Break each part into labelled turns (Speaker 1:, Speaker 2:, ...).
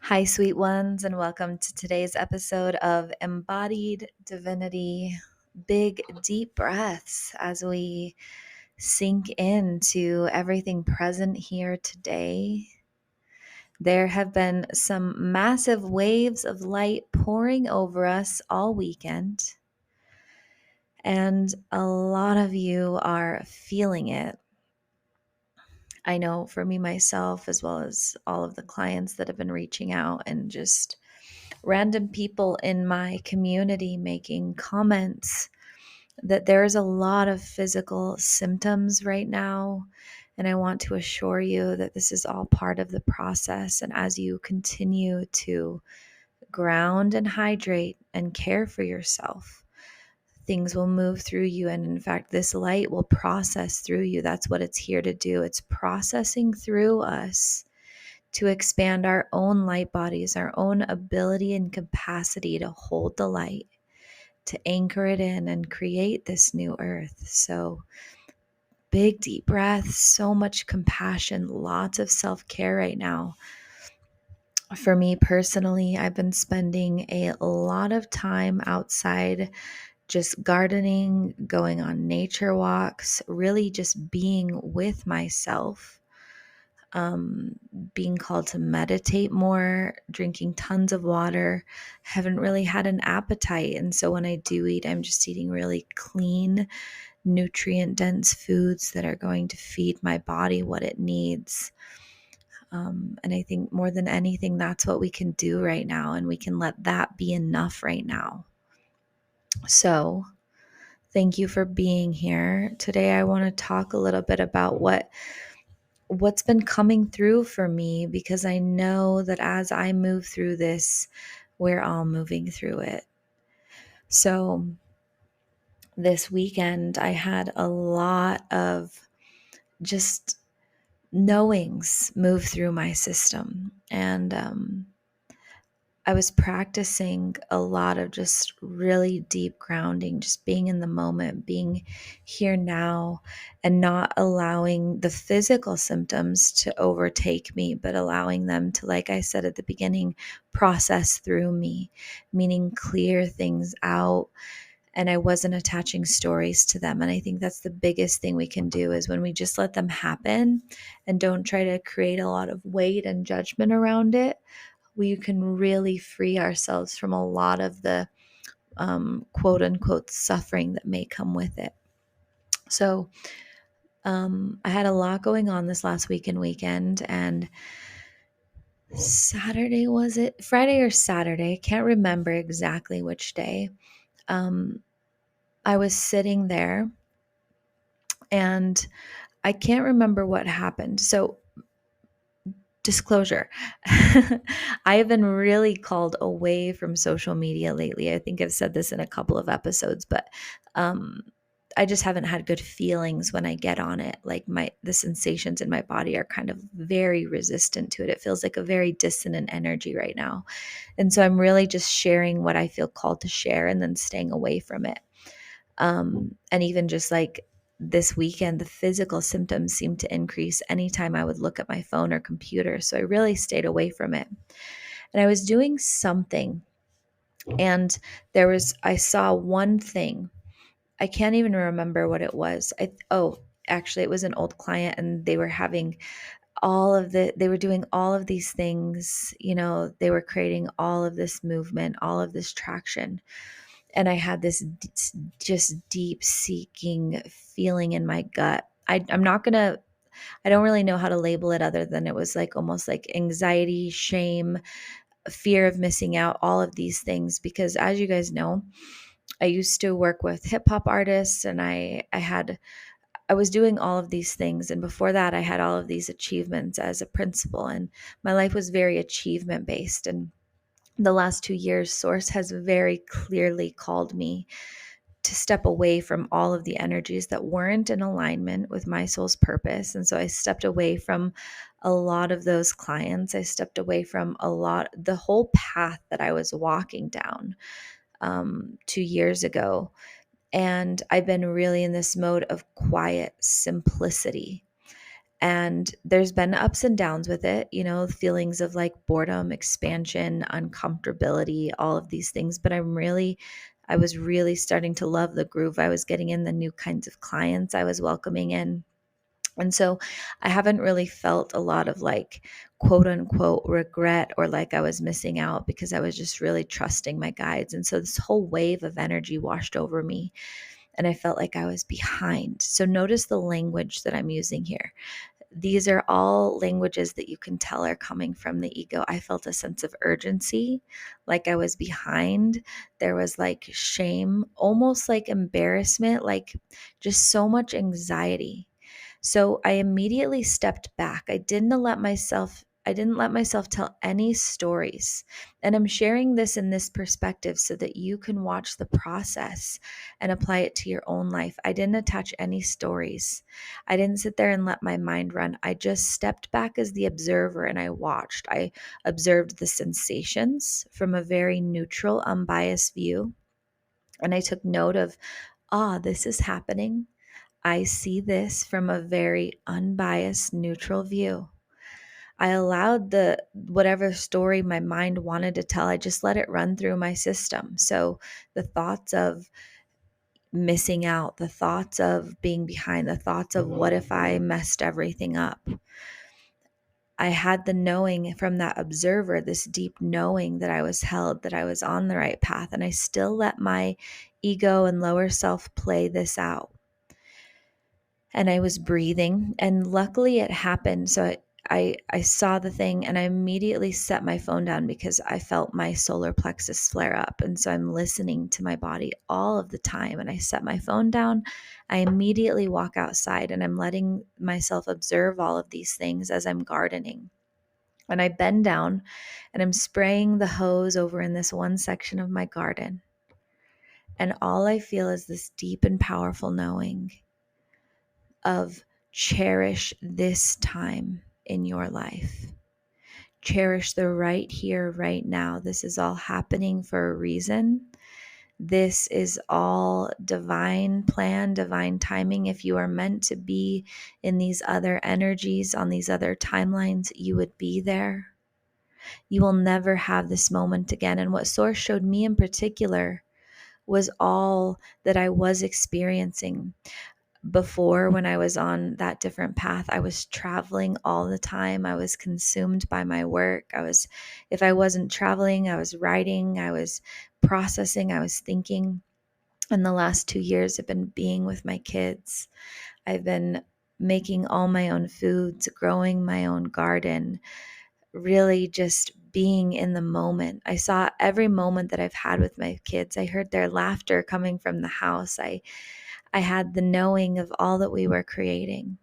Speaker 1: Hi, sweet ones, and welcome to today's episode of Embodied Divinity. Big, deep breaths as we sink into everything present here today. There have been some massive waves of light pouring over us all weekend, and a lot of you are feeling it. I know for me, myself, as well as all of the clients that have been reaching out and just random people in my community making comments that there's a lot of physical symptoms right now. And I want to assure you that this is all part of the process. And as you continue to ground and hydrate and care for yourself, things will move through you. And in fact, this light will process through you. That's what it's here to do. It's processing through us to expand our own light bodies, our own ability and capacity to hold the light, to anchor it in and create this new earth. So, big deep breaths, so much compassion, lots of self-care right now. For me personally, I've been spending a lot of time outside, just gardening, going on nature walks, really just being with myself. um, Being called to meditate more, drinking tons of water. Haven't really had an appetite. And so when I do eat, I'm just eating really clean, nutrient dense foods that are going to feed my body what it needs. And I think more than anything, that's what we can do right now. And we can let that be enough right now. So thank you for being here. Today, I want to talk a little bit about what's been coming through for me, because I know that as I move through this, we're all moving through it. So this weekend, I had a lot of just knowings move through my system. And I was practicing a lot of just really deep grounding, just being in the moment, being here now, and not allowing the physical symptoms to overtake me, but allowing them to, like I said at the beginning, process through me, meaning clear things out. And I wasn't attaching stories to them. And I think that's the biggest thing we can do, is when we just let them happen and don't try to create a lot of weight and judgment around it, we can really free ourselves from a lot of the quote unquote suffering that may come with it. So I had a lot going on this last weekend, and Saturday, was it Friday or Saturday? I can't remember exactly which day. I was sitting there, and I can't remember what happened. So, disclosure, I have been really called away from social media lately. I think I've said this in a couple of episodes, but um, I just haven't had good feelings when I get on it. Like the sensations in my body are kind of very resistant to it. It feels like a very dissonant energy right now. And so I'm really just sharing what I feel called to share and then staying away from it. And even just like this weekend, the physical symptoms seemed to increase anytime I would look at my phone or computer. So I really stayed away from it. And I was doing something, and I saw one thing. I can't even remember what it was. Actually, it was an old client, and they were having they were doing all of these things. They were creating all of this movement, all of this traction. And I had this just deep seeking feeling in my gut. I don't really know how to label it other than it was like almost like anxiety, shame, fear of missing out, all of these things. Because as you guys know, I used to work with hip hop artists, and I was doing all of these things. And before that, I had all of these achievements as a principal, and my life was very achievement based. And the last 2 years, Source has very clearly called me to step away from all of the energies that weren't in alignment with my soul's purpose. And so I stepped away from a lot of those clients. I stepped away from the whole path that I was walking down 2 years ago. And I've been really in this mode of quiet simplicity. And there's been ups and downs with it, feelings of like boredom, expansion, uncomfortability, all of these things. But I was really starting to love the groove. I was getting in the new kinds of clients I was welcoming in. And so I haven't really felt a lot of like quote unquote regret or like I was missing out, because I was just really trusting my guides. And so this whole wave of energy washed over me and I felt like I was behind. So notice the language that I'm using here. These are all languages that you can tell are coming from the ego. I felt a sense of urgency, like I was behind. There was like shame, almost like embarrassment, like just so much anxiety. So I immediately stepped back. I didn't let myself tell any stories. And I'm sharing this in this perspective so that you can watch the process and apply it to your own life. I didn't attach any stories. I didn't sit there and let my mind run. I just stepped back as the observer and I watched. I observed the sensations from a very neutral, unbiased view. And I took note of, this is happening. I see this from a very unbiased, neutral view. I allowed the whatever story my mind wanted to tell, I just let it run through my system. So the thoughts of missing out, the thoughts of being behind, the thoughts of what if I messed everything up. I had the knowing from that observer, this deep knowing that I was held, that I was on the right path. And I still let my ego and lower self play this out. And I was breathing, and luckily it happened. So I saw the thing and I immediately set my phone down because I felt my solar plexus flare up. And so I'm listening to my body all of the time. And I set my phone down. I immediately walk outside and I'm letting myself observe all of these things as I'm gardening. And I bend down and I'm spraying the hose over in this one section of my garden. And all I feel is this deep and powerful knowing of cherish this time in your life. Cherish the right here, right now. This is all happening for a reason. This is all divine plan, divine timing. If you are meant to be in these other energies, on these other timelines, you would be there. You will never have this moment again. And what Source showed me in particular was all that I was experiencing. Before, when I was on that different path, I was traveling all the time. I was consumed by my work. If I wasn't traveling, I was writing, I was processing, I was thinking. And the last 2 years, I've been being with my kids. I've been making all my own foods, growing my own garden, really just being in the moment. I saw every moment that I've had with my kids. I heard their laughter coming from the house. I had the knowing of all that we were creating.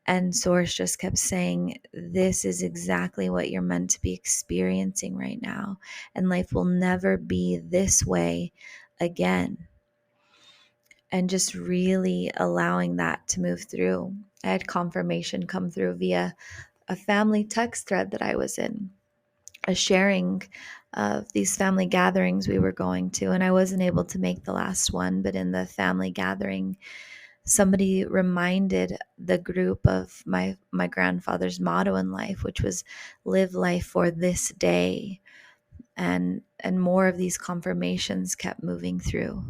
Speaker 1: And Source just kept saying, this is exactly what you're meant to be experiencing right now. And life will never be this way again. And just really allowing that to move through. I had confirmation come through via a family text thread that I was in, a sharing of these family gatherings we were going to. And I wasn't able to make the last one, but in the family gathering, somebody reminded the group of my grandfather's motto in life, which was live life for this day. And more of these confirmations kept moving through.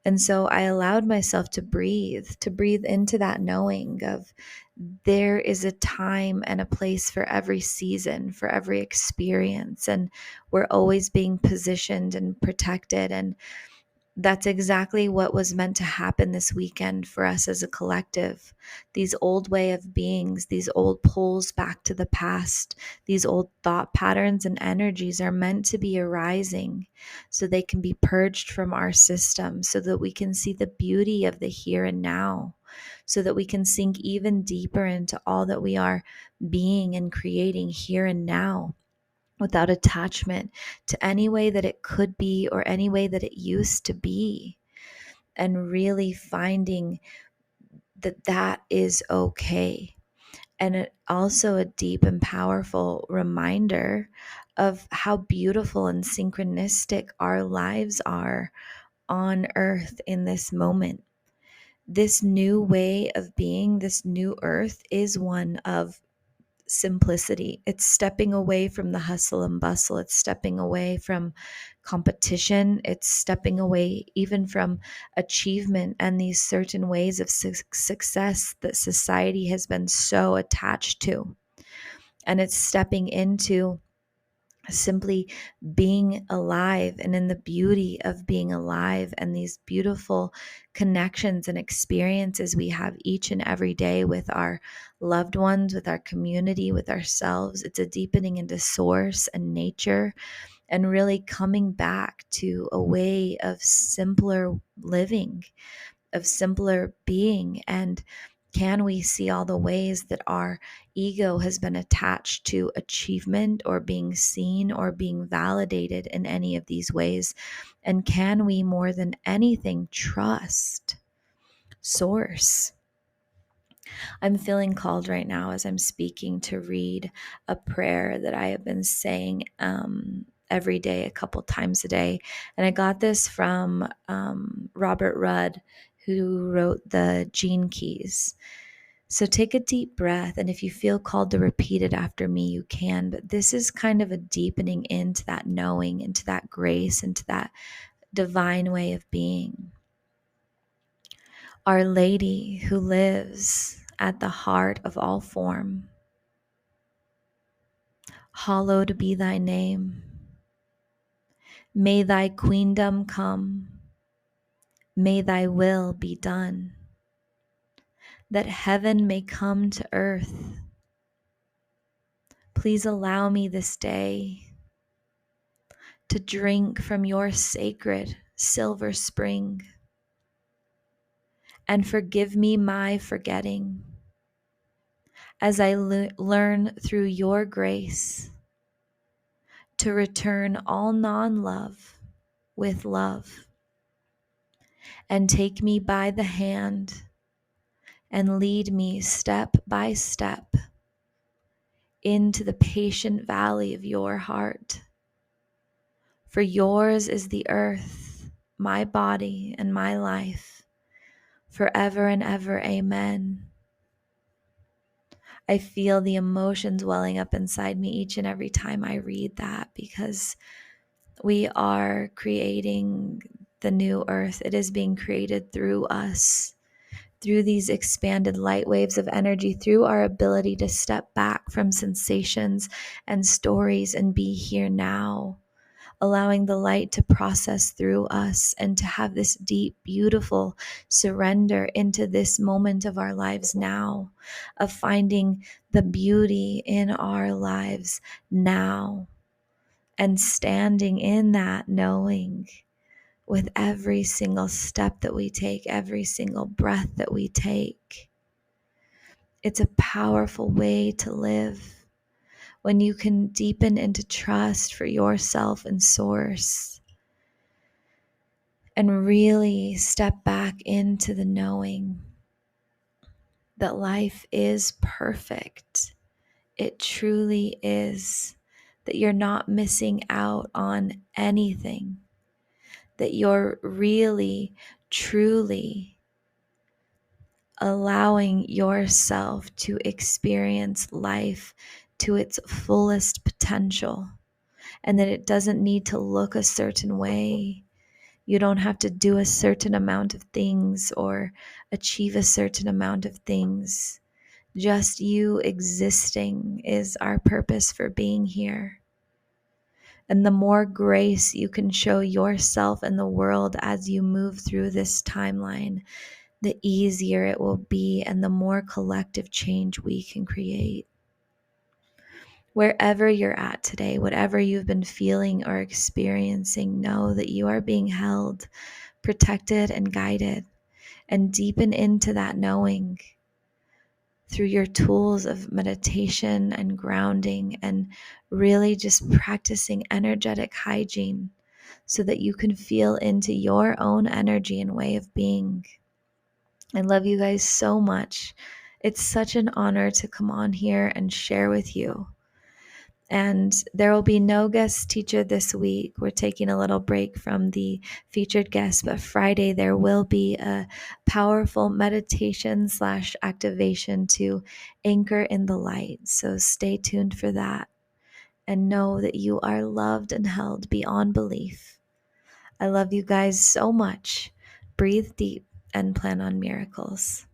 Speaker 1: And so I allowed myself to breathe into that knowing of there is a time and a place for every season, for every experience. And we're always being positioned and protected. And that's exactly what was meant to happen this weekend for us as a collective. These old way of beings, these old pulls back to the past, these old thought patterns and energies are meant to be arising so they can be purged from our system, so that we can see the beauty of the here and now, so that we can sink even deeper into all that we are being and creating here and now, without attachment to any way that it could be or any way that it used to be, and really finding that that is okay. And it also a deep and powerful reminder of how beautiful and synchronistic our lives are on earth in this moment. This new way of being, this new earth, is one of simplicity. It's stepping away from the hustle and bustle. It's stepping away from competition. It's stepping away even from achievement and these certain ways of success that society has been so attached to. And it's stepping into simply being alive and in the beauty of being alive and these beautiful connections and experiences we have each and every day with our loved ones, with our community, with ourselves. It's a deepening into source and nature, and really coming back to a way of simpler living, of simpler being. And can we see all the ways that our ego has been attached to achievement or being seen or being validated in any of these ways? And can we, more than anything, trust source? I'm feeling called right now as I'm speaking to read a prayer that I have been saying every day, a couple times a day. And I got this from Robert Rudd, who wrote the Gene Keys. So take a deep breath, and if you feel called to repeat it after me, you can. But this is kind of a deepening into that knowing, into that grace, into that divine way of being. Our Lady who lives at the heart of all form, hallowed be thy name. May thy queendom come. May thy will be done, that heaven may come to earth. Please allow me this day to drink from your sacred silver spring, and forgive me my forgetting as I learn through your grace to return all non-love with love, and take me by the hand and lead me step by step into the patient valley of your heart. For yours is the earth, my body, and my life, forever and ever. Amen. I feel the emotions welling up inside me each and every time I read that, because we are creating the new earth. It is being created through us, through these expanded light waves of energy, through our ability to step back from sensations and stories and be here now, allowing the light to process through us and to have this deep, beautiful surrender into this moment of our lives now, of finding the beauty in our lives now and standing in that, knowing with every single step that we take, every single breath that we take. It's a powerful way to live when you can deepen into trust for yourself and source, and really step back into the knowing that life is perfect. It truly is. That you're not missing out on anything. That you're really, truly allowing yourself to experience life to its fullest potential, and that it doesn't need to look a certain way. You don't have to do a certain amount of things or achieve a certain amount of things. Just you existing is our purpose for being here. And the more grace you can show yourself and the world as you move through this timeline, the easier it will be and the more collective change we can create. Wherever you're at today, whatever you've been feeling or experiencing, know that you are being held, protected, and guided, and deepen into that knowing through your tools of meditation and grounding, and really just practicing energetic hygiene so that you can feel into your own energy and way of being. I love you guys so much. It's such an honor to come on here and share with you. And there will be no guest teacher this week. We're taking a little break from the featured guest, but Friday there will be a powerful meditation / activation to anchor in the light. So stay tuned for that and know that you are loved and held beyond belief. I love you guys so much. Breathe deep and plan on miracles.